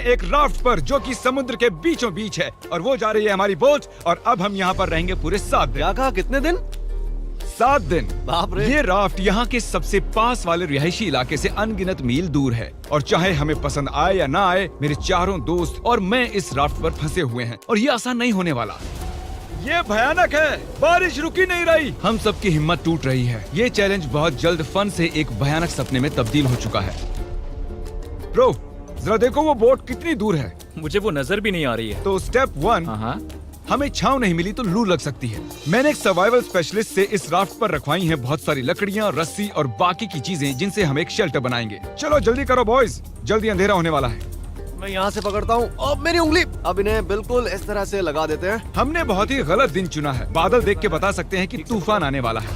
एक राफ्ट पर जो कि समुद्र के बीचों बीच है और वो जा रही है हमारी बोट और अब हम यहाँ पर रहेंगे पूरे 7 दिन। क्या कहा, कितने दिन? 7 दिन। बाप रे। ये राफ्ट यहाँ के सबसे पास वाले रिहायशी इलाके से अनगिनत मील दूर है और चाहे हमें पसंद आए या ना आए, मेरे चारों दोस्त और मैं इस राफ्ट पर फंसे हुए हैं और ये आसान नहीं होने वाला। ये भयानक है, बारिश रुकी नहीं रही, हम सबकी हिम्मत टूट रही है। ये चैलेंज बहुत जल्द फन से एक भयानक सपने में तब्दील हो चुका है। ब्रो, जरा देखो वो बोट कितनी दूर है। मुझे वो नजर भी नहीं आ रही है। तो स्टेप 1, हमें छांव नहीं मिली तो लू लग सकती है। मैंने एक सर्वाइवल स्पेशलिस्ट से इस राफ्ट पर रखवाई हैं बहुत सारी लकड़ियां, रस्सी और बाकी की चीजें जिनसे हम एक शेल्टर बनाएंगे। चलो जल्दी करो बॉयज, जल्दी अंधेरा होने वाला है। मैं यहाँ से पकड़ता हूँ। अब मेरी उंगली। अब इन्हें बिल्कुल इस तरह से लगा देते हैं। हमने बहुत ही गलत दिन चुना है। बादल देख के बता सकते हैं कि तूफान आने वाला है।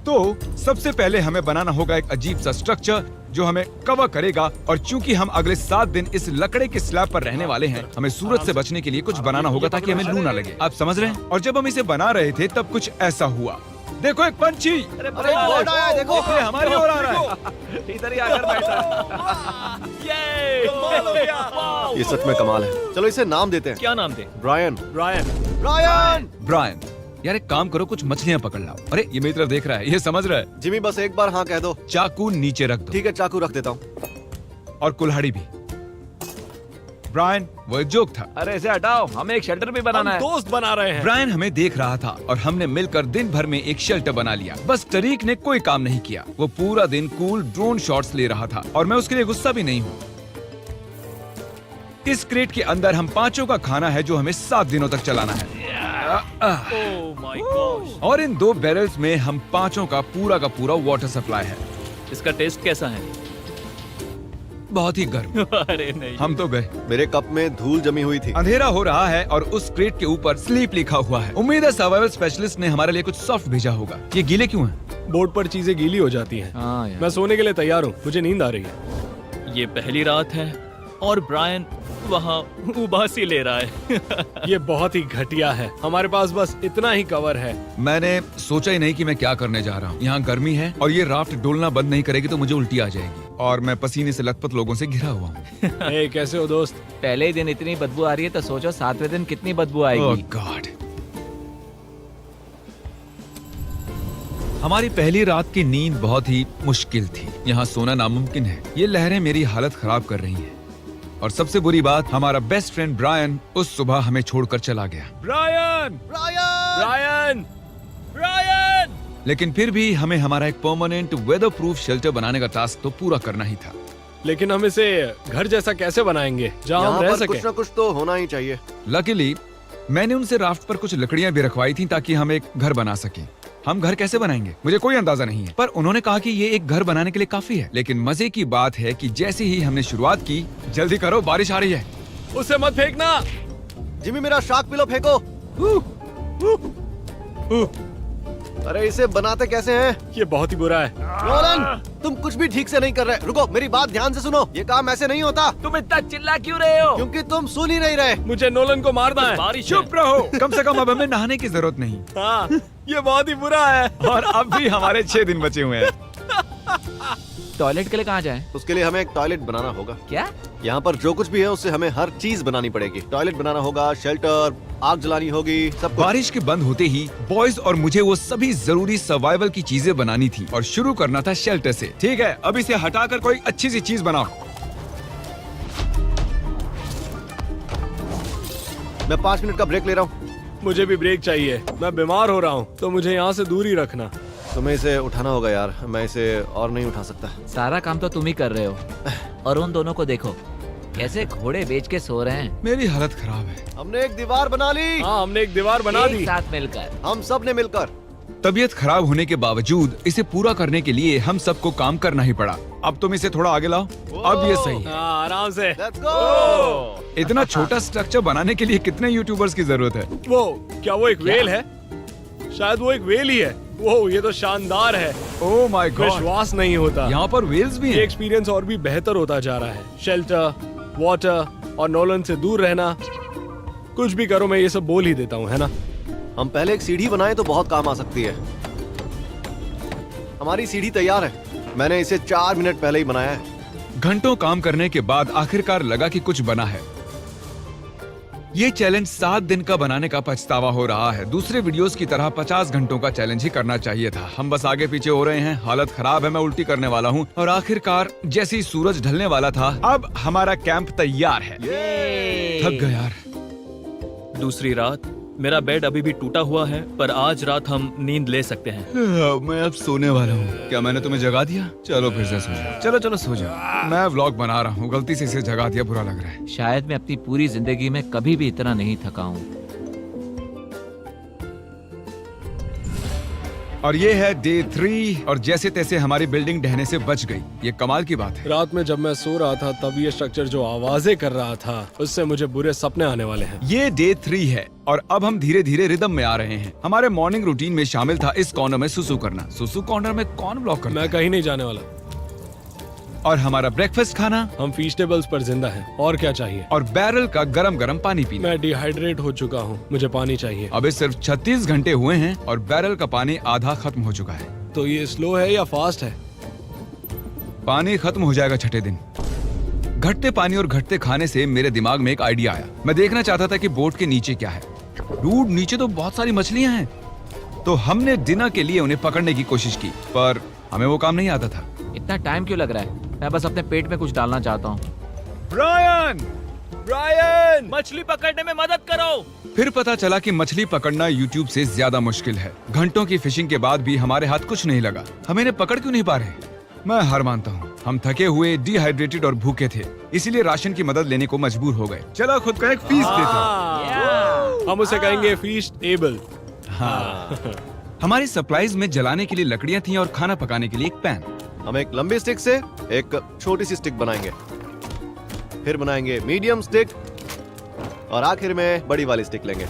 तो सबसे पहले हमें बनाना होगा एक अजीब सा स्ट्रक्चर जो हमें कवर करेगा और चूंकि हम अगले 7 दिन इस लकड़े के स्लैब पर रहने वाले हैं, हमें सूरज से बचने के लिए कुछ बनाना होगा ताकि हमें लू ना लगे। आप समझ रहे हैं? और जब हम इसे बना रहे थे तब कुछ ऐसा हुआ। देखो एक पंछी। अरे बोट आया, देखो। ये हमारी ओर आ रहा है। इधर ही आकर बैठा। ये सच में कमाल है। चलो इसे नाम देते हैं। क्या नाम दे? ब्रायन। ब्रायन। ब्रायन, यार एक काम करो, कुछ मछलियाँ पकड़ लाओ। अरे ये मेरी तरफ देख रहा है, ये समझ रहा है। जिमी बस एक बार हाँ कह दो। चाकू नीचे रख दो। ठीक है, चाकू रख देता हूँ। और कुल्हाड़ी भी। ब्रायन, वो एक जोक था। अरे इसे हटाओ, हमें एक शेल्टर भी बनाना है। दोस्त बना रहे हैं। ब्रायन हमें देख रहा था और हमने मिलकर दिन भर में एक शेल्टर बना लिया। बस टरीक ने कोई काम नहीं किया। वो पूरा दिन कूल ड्रोन शॉट्स ले रहा था और मैं उसके लिए गुस्सा भी नहीं हूँ। इस क्रेट के अंदर हम 5 का खाना है जो हमें 7 दिनों तक चलाना है। Oh my God. और इन 2 बैरल्स में हम 5 का पूरा वाटर सप्लाई है। इसका टेस्ट कैसा है? बहुत ही गर्म। अरे नहीं। हम तो गए। मेरे कप में धूल जमी हुई थी। अंधेरा हो रहा है और उस क्रेट के ऊपर स्लीप लिखा हुआ है। उम्मीद है सर्वाइवल स्पेशलिस्ट ने हमारे लिए कुछ सॉफ्ट भेजा होगा। ये गीले क्यों हैं? बोर्ड पर चीजें गीली हो जाती हैं। हाँ यार। मैं सोने के लिए तैयार हूँ, मुझे नींद आ रही है। ये पहली रात है और ब्रायन वहाँ उबासी ले रहा है। ये बहुत ही घटिया है। हमारे पास बस इतना ही कवर है। मैंने सोचा ही नहीं कि मैं क्या करने जा रहा हूँ। यहाँ गर्मी है और ये राफ्ट डोलना बंद नहीं करेगी तो मुझे उल्टी आ जाएगी और मैं पसीने से लथपथ लोगों से घिरा हुआ हूँ। ए, कैसे हो दोस्त? पहले ही दिन इतनी बदबू आ रही है तो सोचो 7वें दिन कितनी बदबू ओह आएगी। गॉड। हमारी पहली रात की नींद बहुत ही मुश्किल थी। यहाँ सोना नामुमकिन है। ये लहरें मेरी हालत खराब कर रही हैं। और सबसे बुरी बात, हमारा बेस्ट फ्रेंड ब्रायन उस सुबह हमें छोड़कर चला गया। ब्रायन! ब्रायन! ब्रायन! लेकिन फिर भी हमें हमारा एक परमानेंट वेदर प्रूफ शेल्टर बनाने का टास्क तो पूरा करना ही था। लेकिन हम इसे घर जैसा कैसे बनाएंगे जहाँ हम यहाँ रह पर सके? कुछ न कुछ तो होना ही चाहिए। लकीली मैंने उनसे राफ्ट पर कुछ लकड़ियां भी रखवाई थी ताकि हम एक घर बना सकें। हम घर कैसे बनाएंगे मुझे कोई अंदाजा नहीं है, पर उन्होंने कहा कि ये एक घर बनाने के लिए काफी है। लेकिन मजे की बात है कि जैसे ही हमने शुरुआत की, जल्दी करो बारिश आ रही है। उसे मत फेंकना। जिमी मेरा शार्क पिलो फेंको। अरे इसे बनाते कैसे हैं? ये बहुत ही बुरा है। नोलन, तुम कुछ भी ठीक से नहीं कर रहे। रुको, मेरी बात ध्यान से सुनो। ये काम ऐसे नहीं होता। तुम इतना चिल्ला क्यों रहे हो? क्योंकि तुम सुन ही नहीं रहे। मुझे नोलन को मारना है। बारिश है। चुप रहो, कम से कम अब हमें नहाने की जरूरत नहीं। हाँ, ये बहुत ही बुरा है। और अब भी हमारे 6 दिन बचे हुए हैं। टॉयलेट के लिए कहाँ जाएं? उसके लिए हमें एक टॉयलेट बनाना होगा। क्या? यहाँ पर जो कुछ भी है उससे हमें हर चीज बनानी पड़ेगी। टॉयलेट बनाना होगा, शेल्टर, आग जलानी होगी, सब कुछ। बारिश के बंद होते ही बॉयज और मुझे वो सभी जरूरी सर्वाइवल की चीजें बनानी थी और शुरू करना था शेल्टर से। ठीक है, अब इसे हटाकर कोई अच्छी सी चीज बनाओ। मैं 5 मिनट का ब्रेक ले रहा हूँ। मुझे भी ब्रेक चाहिए। मैं बीमार हो रहा हूँ, तो मुझे यहाँ से दूर ही रखना। तुम्हें इसे उठाना होगा यार, मैं इसे और नहीं उठा सकता। सारा काम तो तुम ही कर रहे हो। और उन दोनों को देखो कैसे घोड़े बेच के सो रहे हैं। मेरी हालत खराब है। हमने एक दीवार बना ली। हाँ, हमने एक दीवार बना एक दी। साथ मिलकर। हम सब ने मिलकर। तबीयत खराब होने के बावजूद इसे पूरा करने के लिए हम सबको काम करना ही पड़ा। अब तुम इसे थोड़ा आगे लाओ। अब ये सही है। हाँ, आराम से। Let's go. इतना छोटा स्ट्रक्चर बनाने के लिए कितने यूट्यूबर्स की जरूरत है? वो क्या वो एक वेल है? शायद वो एक वेल ही है। वो ये तो शानदार है। ओह माय गॉड, विश्वास नहीं होता। यहाँ पर वेल्स भी ये हैं। एक्सपीरियंस और भी बेहतर होता जा रहा है। शेल्टर, वाटर और नोलन से दूर रहना। कुछ भी करो, मैं ये सब बोल ही देता हूँ, है ना? हम पहले एक सीढ़ी बनाए तो बहुत काम आ सकती है। हमारी सीढ़ी तैयार है। मैंने इसे 4 मिनट पहले ही बनाया है। घंटों काम करने के बाद आखिरकार लगा कि कुछ बना है। ये चैलेंज 7 दिन का बनाने का पछतावा हो रहा है। दूसरे वीडियोस की तरह 50 घंटों का चैलेंज ही करना चाहिए था। हम बस आगे पीछे हो रहे हैं, हालत खराब है, मैं उल्टी करने वाला हूँ। और आखिरकार जैसे ही सूरज ढलने वाला था, अब हमारा कैंप तैयार है। थक गया यार। दूसरी रात। मेरा बेड अभी भी टूटा हुआ है, पर आज रात हम नींद ले सकते हैं। मैं अब सोने वाला हूँ। क्या मैंने तुम्हें जगा दिया? चलो फिर से सो जाओ। चलो चलो सो जाओ। मैं व्लॉग बना रहा हूँ, गलती से इसे जगा दिया, बुरा लग रहा है। शायद मैं अपनी पूरी जिंदगी में कभी भी इतना नहीं थका हूँ। और ये है डे 3 और जैसे तैसे हमारी बिल्डिंग ढहने से बच गई। ये कमाल की बात है। रात में जब मैं सो रहा था तब ये स्ट्रक्चर जो आवाजें कर रहा था उससे मुझे बुरे सपने आने वाले हैं। ये डे 3 है और अब हम धीरे धीरे रिदम में आ रहे हैं। हमारे मॉर्निंग रूटीन में शामिल था इस कॉर्नर में सुसु करना। सुसु कॉर्नर में कौन ब्लॉक करता मैं है? कहीं नहीं जाने वाला। और हमारा ब्रेकफास्ट खाना हम फीस्टेबल्स पर जिंदा हैं। और क्या चाहिए? और बैरल का गरम गरम पानी पीना। मैं डिहाइड्रेट हो चुका हूँ, मुझे पानी चाहिए। अबे सिर्फ 36 घंटे हुए हैं और बैरल का पानी आधा खत्म हो चुका है। तो ये स्लो है या फास्ट है? पानी खत्म हो जाएगा छठे दिन। घटते पानी और घटते खाने से मेरे दिमाग में एक आइडिया आया। मैं देखना चाहता था कि बोट के नीचे क्या है। डूड, नीचे तो बहुत सारी मछलियां हैं। तो हमने डिनर के लिए उन्हें पकड़ने की कोशिश की, पर हमें वो काम नहीं आता था। इतना टाइम क्यों लग रहा है? मैं बस अपने पेट में कुछ डालना चाहता हूँ। ब्रायन! ब्रायन! मछली पकड़ने में मदद करो। फिर पता चला कि मछली पकड़ना YouTube से ज्यादा मुश्किल है। घंटों की फिशिंग के बाद भी हमारे हाथ कुछ नहीं लगा। हम इन्हें पकड़ क्यों नहीं पा रहे? मैं हार मानता हूँ। हम थके हुए, डिहाइड्रेटेड और भूखे थे, इसीलिए राशन की मदद लेने को मजबूर हो गए। चलो खुद का एक फीस्ट देते हैं। हम उसे कहेंगे फीस्ट एबल। हमारी सप्लाईज में जलाने के लिए लकड़ियाँ थी और खाना पकाने के लिए एक पैन। हम एक लंबी स्टिक से एक छोटी सी स्टिक बनाएंगे, फिर बनाएंगे मीडियम स्टिक और आखिर में बड़ी वाली स्टिक लेंगे।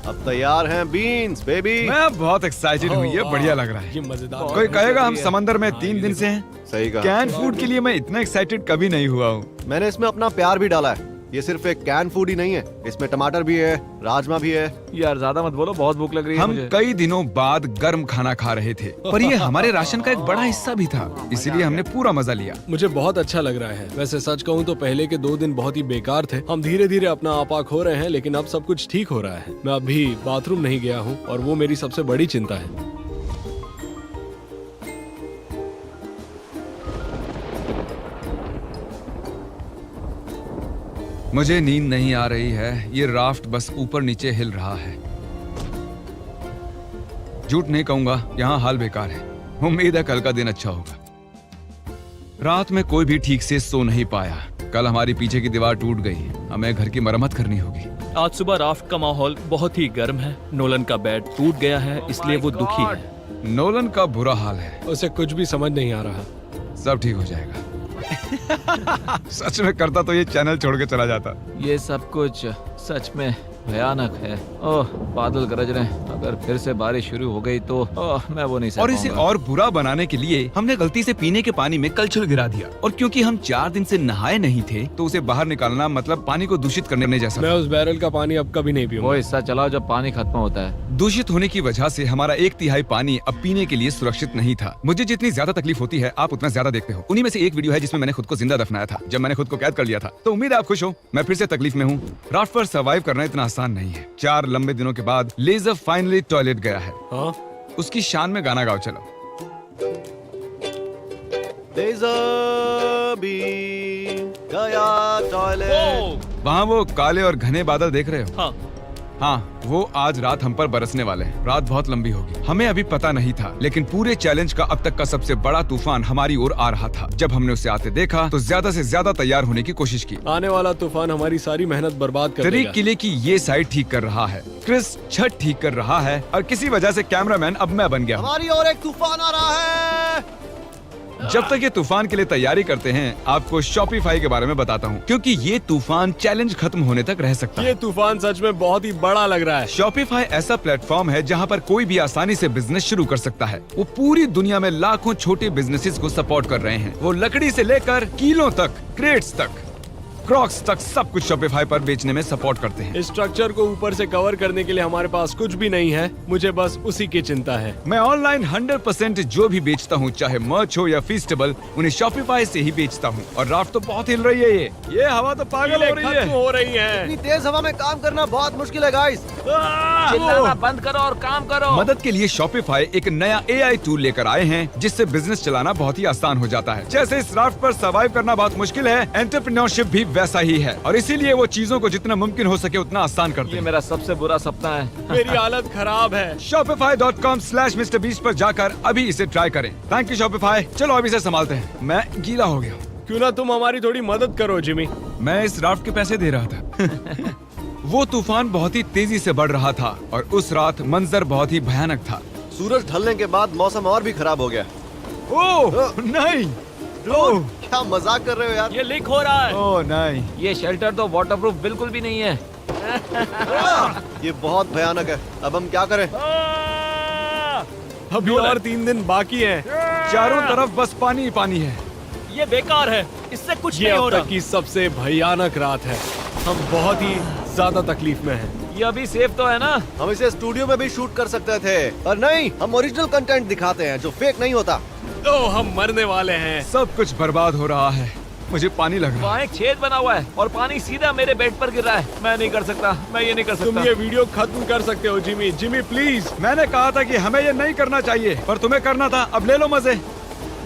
अब तैयार हैं बीन्स बेबी। मैं बहुत एक्साइटेड हूँ, ये बढ़िया लग रहा है। ये मजेदार। कोई कहेगा हम समंदर में 3 दिन से हैं। सही कहा। कैन फूड के लिए मैं इतना एक्साइटेड कभी नहीं हुआ हूँ। मैंने इसमें अपना प्यार भी डाला है। ये सिर्फ एक कैन फूड ही नहीं है, इसमें टमाटर भी है, राजमा भी है। यार ज्यादा मत बोलो, बहुत भूख लग रही है हम मुझे। कई दिनों बाद गर्म खाना खा रहे थे, पर ये हमारे राशन का एक बड़ा हिस्सा भी था, इसीलिए हमने पूरा मजा लिया। मुझे बहुत अच्छा लग रहा है। वैसे सच कहूँ तो पहले के 2 दिन बहुत ही बेकार थे। हम धीरे धीरे अपना आपा खो रहे हैं, लेकिन अब सब कुछ ठीक हो रहा है। मैं अभी बाथरूम नहीं गया हूँ और वो मेरी सबसे बड़ी चिंता है। मुझे नींद नहीं आ रही है। ये राफ्ट बस ऊपर नीचे हिल रहा है। झूठ नहीं कहूंगा, यहाँ हाल बेकार है। उम्मीद है कल का दिन अच्छा होगा। रात में कोई भी ठीक से सो नहीं पाया। कल हमारी पीछे की दीवार टूट गई, हमें घर की मरम्मत करनी होगी। आज सुबह राफ्ट का माहौल बहुत ही गर्म है। नोलन का बेड टूट गया है, इसलिए वो दुखी है। नोलन का बुरा हाल है। उसे कुछ भी समझ नहीं आ रहा। सब ठीक हो जाएगा। सच में करता तो ये चैनल छोड़ के चला जाता। ये सब कुछ सच में भयानक है। ओह, बादल गरज रहे हैं। अगर फिर से बारिश शुरू हो गई तो मैं वो नहीं सह और इसे पाऊंगा। और बुरा बनाने के लिए हमने गलती से पीने के पानी में कलछुल गिरा दिया। और क्योंकि हम 4 दिन से नहाए नहीं थे, तो उसे बाहर निकालना मतलब पानी को दूषित करने जैसा। मैं उस बैरल का पानी अब कभी नहीं पीऊंगा। वो हिस्सा चलाओ जब पानी खत्म होता है। दूषित होने की वजह से हमारा 1/3 पानी अब पीने के लिए सुरक्षित नहीं था। मुझे जितनी ज्यादा तकलीफ होती है, आप उतना ज्यादा देखते हो। उन्हीं में से एक वीडियो है जिसमें मैंने खुद को जिंदा दफनाया था, जब मैंने खुद को कैद कर लिया था। तो उम्मीद है आप खुश हो। मैं फिर से तकलीफ में हूँ। राफ्ट पर सर्वाइव करना इतना आसान नहीं है। 4 लंबे दिनों के बाद लेजर फाइनली टॉयलेट गया है। हाँ? उसकी शान में गाना गाओ चलो। लेज़र भी गया टॉयलेट। वहाँ वो काले और घने बादल देख रहे हो? हाँ, हाँ, वो आज रात हम पर बरसने वाले हैं। रात बहुत लंबी होगी। हमें अभी पता नहीं था, लेकिन पूरे चैलेंज का अब तक का सबसे बड़ा तूफान हमारी ओर आ रहा था। जब हमने उसे आते देखा तो ज्यादा से ज्यादा तैयार होने की कोशिश की। आने वाला तूफान हमारी सारी मेहनत बर्बाद कर तरीक देगा। किले की ये साइड ठीक कर रहा है, क्रिस छत ठीक कर रहा है, और किसी वजह से कैमरामैन अब मैं बन गया हूँ। हमारी और एक तूफान आ रहा है। जब तक ये तूफान के लिए तैयारी करते हैं, आपको शॉपिफाई के बारे में बताता हूँ, क्योंकि ये तूफान चैलेंज खत्म होने तक रह सकता है। ये तूफान सच में बहुत ही बड़ा लग रहा है। शॉपिफाई ऐसा प्लेटफॉर्म है जहाँ पर कोई भी आसानी से बिजनेस शुरू कर सकता है। वो पूरी दुनिया में लाखों छोटे बिजनेसेस को सपोर्ट कर रहे हैं। वो लकड़ी से लेकर कीलों तक, क्रेट्स तक। क्रॉक्स तक सब कुछ शॉपिफाई पर बेचने में सपोर्ट करते हैं। इस स्ट्रक्चर को ऊपर से कवर करने के लिए हमारे पास कुछ भी नहीं है। मुझे बस उसी की चिंता है। मैं ऑनलाइन 100% जो भी बेचता हूँ, चाहे मर्च हो या फीस्टेबल, उन्हें शॉपिफाई से ही बेचता हूँ। और राफ्ट तो बहुत हिल रही है। ये हवा तो पागल हो रही खत्म है। हो रही है। इतनी तेज हवा में काम करना बहुत मुश्किल है गाइस। चिल्लाना बंद करो और काम करो। मदद के लिए शॉपिफाई एक नया AI टूल लेकर आए हैं, जिससे बिजनेस चलाना बहुत ही आसान हो जाता है। जैसे इस राफ्ट पर सर्वाइव करना बहुत मुश्किल है, एंटरप्रेन्योरशिप भी वैसा ही है। और इसीलिए वो चीजों को जितना मुमकिन हो सके उतना आसान करते ये हैं। मेरा सबसे बुरा सपना है। मेरी हालत खराब है। Shopify.com/MrBeast पर जाकर अभी इसे ट्राई करें। Thank you Shopify. चलो अभी इसे संभालते हैं। मैं गीला हो गया। क्यों ना तुम हमारी थोड़ी मदद करो जिमी। मैं इस राफ्ट के पैसे दे रहा था। वो तूफान बहुत ही तेजी से बढ़ रहा था और उस रात मंजर बहुत ही भयानक था। सूरज ढलने के बाद मौसम और भी खराब हो गया। ओह नहीं, ओह क्या मजाक कर रहे हो यार? ये लीक हो रहा है। ओह नहीं। ये शेल्टर तो वाटरप्रूफ बिल्कुल भी नहीं है। ये बहुत भयानक है। अब हम क्या करें? अभी और 3 दिन बाकी हैं। चारों तरफ बस पानी ही पानी है। ये बेकार है, इससे कुछ ये नहीं हो अब रहा। तक की सबसे भयानक रात है। हम बहुत ही ज्यादा तकलीफ में हैं। ये अभी सेफ तो है ना? हम इसे स्टूडियो में भी शूट कर सकते थे, पर नहीं, हम ओरिजिनल कंटेंट दिखाते हैं जो फेक नहीं होता। तो हम मरने वाले हैं। सब कुछ बर्बाद हो रहा है। मुझे पानी लग रहा है। वहाँ एक छेद बना हुआ है और पानी सीधा मेरे बेड पर गिर रहा है। मैं नहीं कर सकता, मैं ये नहीं कर तुम सकता। ये वीडियो खत्म कर सकते हो जिमी। Jimmy please. मैंने कहा था कि हमें ये नहीं करना चाहिए, पर तुम्हें करना था। अब ले लो मजे।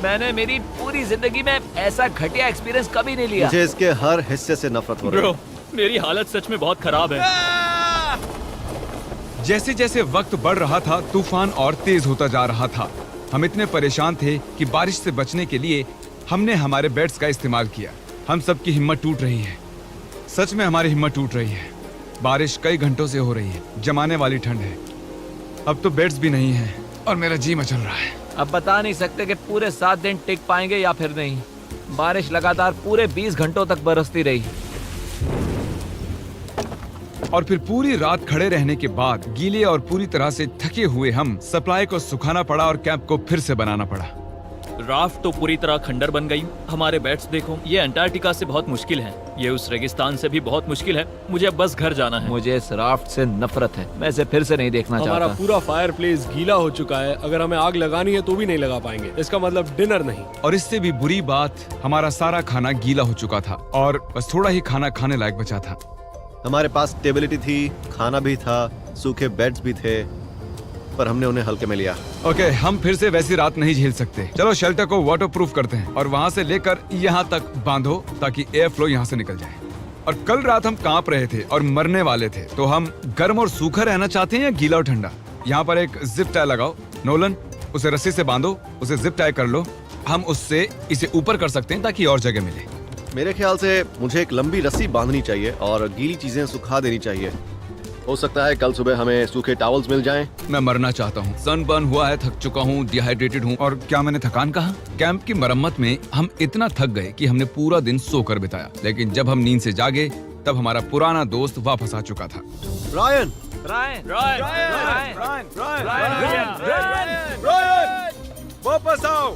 मैंने मेरी पूरी जिंदगी में ऐसा घटिया एक्सपीरियंस कभी नहीं लिया। मुझे इसके हर हिस्से से नफरत हो रही ब्रो, है। मेरी हालत सच में बहुत खराब है। जैसे जैसे वक्त बढ़ रहा था, तूफान और तेज होता जा रहा था। हम इतने परेशान थे कि बारिश से बचने के लिए हमने हमारे बेड्स का इस्तेमाल किया। हम सबकी हिम्मत टूट रही है। सच में हमारी हिम्मत टूट रही है। बारिश कई घंटों से हो रही है। जमाने वाली ठंड है। अब तो बेड्स भी नहीं है और मेरा जी मचल रहा है। अब बता नहीं सकते कि पूरे 7 दिन टिक पाएंगे या फिर नहीं। बारिश लगातार पूरे 20 घंटों तक बरसती रही। और फिर पूरी रात खड़े रहने के बाद गीले और पूरी तरह से थके हुए हम सप्लाई को सुखाना पड़ा और कैंप को फिर से बनाना पड़ा। राफ्ट तो पूरी तरह खंडर बन गई। हमारे बेड्स देखो, ये अंटार्कटिका से बहुत मुश्किल है। ये उस रेगिस्तान से भी बहुत मुश्किल है। मुझे अब बस घर जाना है। मुझे इस राफ्ट से नफरत है। मैं इसे फिर से नहीं देखना हमारा चाहता। पूरा फायर प्लेस गीला हो चुका है। अगर हमें आग लगानी है तो भी नहीं लगा पाएंगे। इसका मतलब डिनर नहीं। और इससे भी बुरी बात, हमारा सारा खाना गीला हो चुका था और बस थोड़ा ही खाना खाने लायक बचा था। हमारे पास स्टेबिलिटी थी, खाना भी था, सूखे बेड्स भी थे, पर हमने उन्हें हल्के में लिया। ओके, हम फिर से वैसी रात नहीं झेल सकते। चलो शेल्टर को वाटरप्रूफ करते हैं और वहाँ से लेकर यहाँ तक बांधो ताकि एयर फ्लो यहाँ से निकल जाए। और कल रात हम कांप रहे थे और मरने वाले थे, तो हम गर्म और सूखा रहना चाहते हैं या गीला और ठंडा? यहाँ पर एक जिप टाई लगाओ। नोलन, उसे रस्सी से बांधो, उसे जिप टाई कर लो। हम उससे इसे ऊपर कर सकते हैं ताकि और जगह मिले। मेरे ख्याल से मुझे एक लंबी रस्सी बांधनी चाहिए और गीली चीजें सुखा देनी चाहिए। हो सकता है कल सुबह हमें सूखे टॉवल्स मिल जाएं। मैं मरना चाहता हूँ। सनबर्न हुआ है, थक चुका हूँ, डिहाइड्रेटेड हूँ। और क्या मैंने थकान कहा? कैंप की मरम्मत में हम इतना थक गए कि हमने पूरा दिन सोकर बिताया। लेकिन जब हम नींद से जागे तब हमारा पुराना दोस्त वापस आ चुका था। रायन, वापस आओ।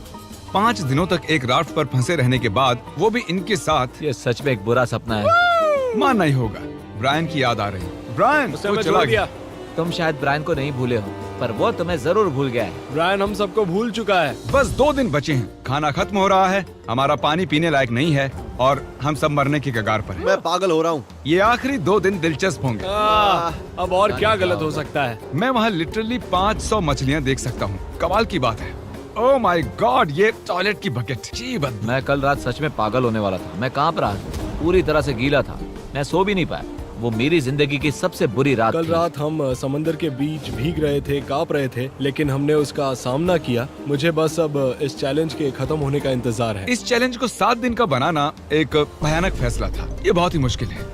5 दिनों तक एक राफ्ट पर फंसे रहने के बाद, वो भी इनके साथ, ये सच में एक बुरा सपना है। मानना ही होगा। ब्रायन की याद आ रही। ब्रायन, उसे वो हमें चला छोड़ गया। दिया। तुम शायद ब्रायन को नहीं भूले हो, पर वो तुम्हें जरूर भूल गया है। ब्रायन हम सबको भूल चुका है। बस 2 दिन बचे हैं। खाना खत्म हो रहा है, हमारा पानी पीने लायक नहीं है और हम सब मरने की कगार पर हैं। मैं पागल हो रहा हूँ। ये आखिरी 2 दिन दिलचस्प होंगे। अब और क्या गलत हो सकता है? मैं वहाँ लिटरली 500 मछलियाँ देख सकता हूँ। कमाल की बात है। ओह माय गॉड, ये टॉयलेट की बकेट। जी बदबू। मैं कल रात सच में पागल होने वाला था। मैं कांप रहा था, पूरी तरह से गीला था। मैं सो भी नहीं पाया। वो मेरी जिंदगी की सबसे बुरी रात कल थी। रात हम समंदर के बीच भीग रहे थे, कांप रहे थे, लेकिन हमने उसका सामना किया। मुझे बस अब इस चैलेंज के खत्म होने का इंतजार है। इस चैलेंज को 7 दिन का बनाना एक भयानक फैसला था। ये बहुत ही मुश्किल है।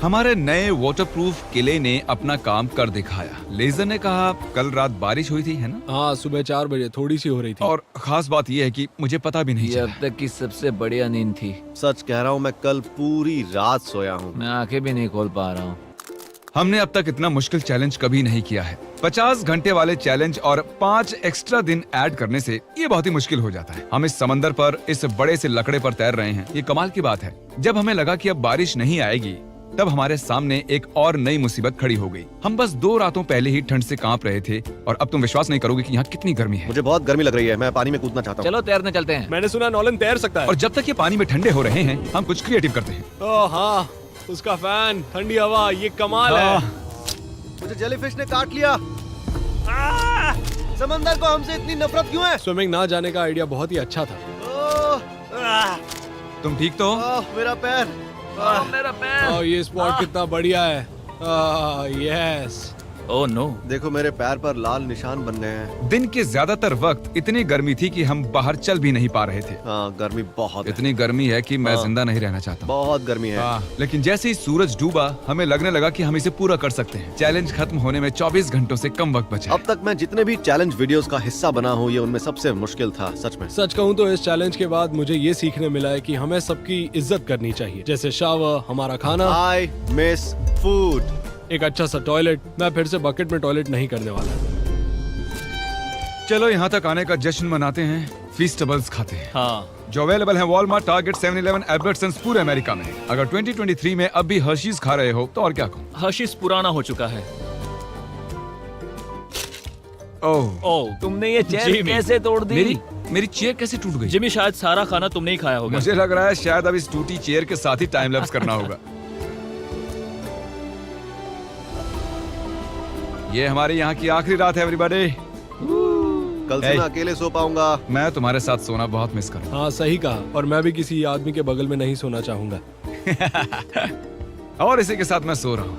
हमारे नए वाटरप्रूफ किले ने अपना काम कर दिखाया। लेजर ने कहा कल रात बारिश हुई थी, है ना? हाँ, सुबह 4 बजे थोड़ी सी हो रही थी। और खास बात यह है कि मुझे पता भी नहीं ये चला। अब तक की सबसे बढ़िया नींद थी। सच कह रहा हूँ, मैं कल पूरी रात सोया हूँ। मैं आंखें भी नहीं खोल पा रहा हूँ। हमने अब तक इतना मुश्किल चैलेंज कभी नहीं किया है। 50 घंटे वाले चैलेंज और 5 एक्स्ट्रा दिन ऐड करने से ये बहुत ही मुश्किल हो जाता है। हम इस समंदर पर इस बड़े से लकड़े पर तैर रहे हैं। ये कमाल की बात है। जब हमें लगा कि अब बारिश नहीं आएगी, तब हमारे सामने एक और नई मुसीबत खड़ी हो गई। हम बस 2 रातों पहले ही ठंड से कांप रहे थे और अब तुम विश्वास नहीं करोगे कि यहाँ कितनी गर्मी है। मुझे बहुत गर्मी लग रही है, मैं पानी में कूदना चाहता हूँ। चलो तैरने चलते हैं। मैंने सुना नॉलन तैर सकता है। और जब तक ये पानी में ठंडे हो रहे हैं, हम कुछ क्रिएटिव करते हैं। ओह हाँ, उसका फैन, ठंडी हवा, ये कमाल है। मुझे जेलीफिश ने काट लिया। समंदर को हमसे इतनी नफरत क्यों है? स्विमिंग ना जाने का आइडिया बहुत ही अच्छा था। तुम ठीक तो हो? मेरा पैर। मेरा पैर। ओह, ये स्पॉट कितना बढ़िया है। यस। Oh no. देखो मेरे पैर पर लाल निशान बन गए हैं। दिन के ज्यादातर वक्त इतनी गर्मी थी कि हम बाहर चल भी नहीं पा रहे थे। हाँ, गर्मी बहुत है। इतनी गर्मी है कि मैं हाँ। जिंदा नहीं रहना चाहता। बहुत गर्मी है। लेकिन जैसे ही सूरज डूबा, हमें लगने लगा कि हम इसे पूरा कर सकते हैं। चैलेंज खत्म होने में 24 घंटों से कम वक्त बचा है। अब तक मैं जितने भी चैलेंज वीडियोस का हिस्सा बना हूँ, ये उनमें सबसे मुश्किल था, सच में। सच कहूँ तो इस चैलेंज के बाद मुझे ये सीखने मिला है कि हमें सबकी इज्जत करनी चाहिए, जैसे शावर, हमारा खाना, आई मिस फूड। एक अच्छा सा टॉयलेट। मैं फिर से बकेट में टॉयलेट नहीं करने वाला। चलो यहाँ तक आने का जश्न मनाते हैं, फीस्टेबल्स खाते हैं हाँ, जो अवेलेबल है वॉलमार्ट, टारगेट, 7-Eleven, एल्बर्ट्सन्स पूरे अमेरिका में। अगर 2023 में अब भी हर्शीज खा रहे हो तो और क्या कहूँ। हर्शीज पुराना हो चुका है। ओह, ओह, तुमने ये चेयर जिमी। कैसे तोड़ दी? मेरी चेयर कैसे टूट गई? जिमी शायद सारा खाना तुमने ही खाया होगा। मुझे लग रहा है शायद अब इस टूटी चेयर के साथ ही टाइम लैप्स करना होगा। ये हमारी यहाँ की आखिरी रात है एवरीबॉडी। कल से Hey. मैं अकेले सो पाऊंगा। मैं तुम्हारे साथ सोना बहुत मिस करूँ। हाँ सही कहा, और मैं भी किसी आदमी के बगल में नहीं सोना चाहूंगा। और इसी के साथ मैं सो रहा हूँ।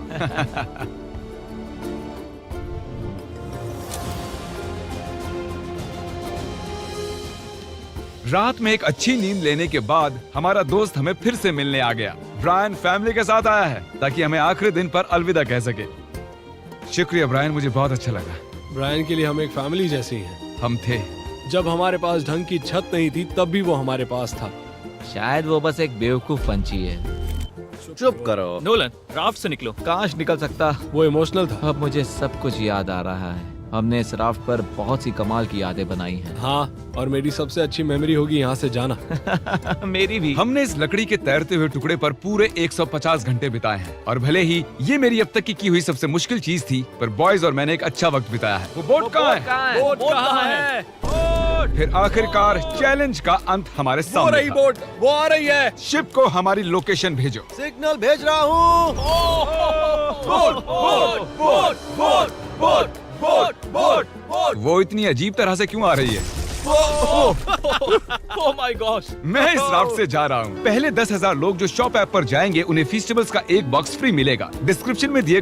रात में एक अच्छी नींद लेने के बाद हमारा दोस्त हमें फिर से मिलने आ गया। ब्रायन फैमिली के साथ आया है ताकि हमें आखिरी दिन पर अलविदा कह सके। शुक्रिया ब्रायन, मुझे बहुत अच्छा लगा। ब्रायन के लिए हम एक फैमिली जैसे ही हैं। हम थे। जब हमारे पास ढंग की छत नहीं थी तब भी वो हमारे पास था। शायद वो बस एक बेवकूफ पंछी है। चुप करो। नोलन, राफ्ट से निकलो। काश निकल सकता। वो इमोशनल था। अब मुझे सब कुछ याद आ रहा है। हमने इस राफ्ट पर बहुत सी कमाल की यादें बनाई हैं। हाँ, और मेरी सबसे अच्छी मेमोरी होगी यहाँ से जाना। मेरी भी। हमने इस लकड़ी के तैरते हुए टुकड़े पर पूरे 150 घंटे बिताए हैं और भले ही ये मेरी अब तक की हुई सबसे मुश्किल चीज थी, पर बॉयज और मैंने एक अच्छा वक्त बिताया है। वो बोट कहाँ है? बोट कहाँ है? फिर आखिरकार चैलेंज का अंत हमारे वो सामने रही था। बोट, वो आ रही है। शिप को हमारी लोकेशन भेजो। सिग्नल भेज रहा हूँ। वो इतनी अजीब तरह से क्यों आ रही है? Oh my gosh. मैं इस राफ्ट से जा रहा हूँ। पहले 10,000 लोग जो शॉप ऐप पर जाएंगे, उन्हें फीस्टेबल्स का एक बॉक्स फ्री मिलेगा। डिस्क्रिप्शन में दिए गए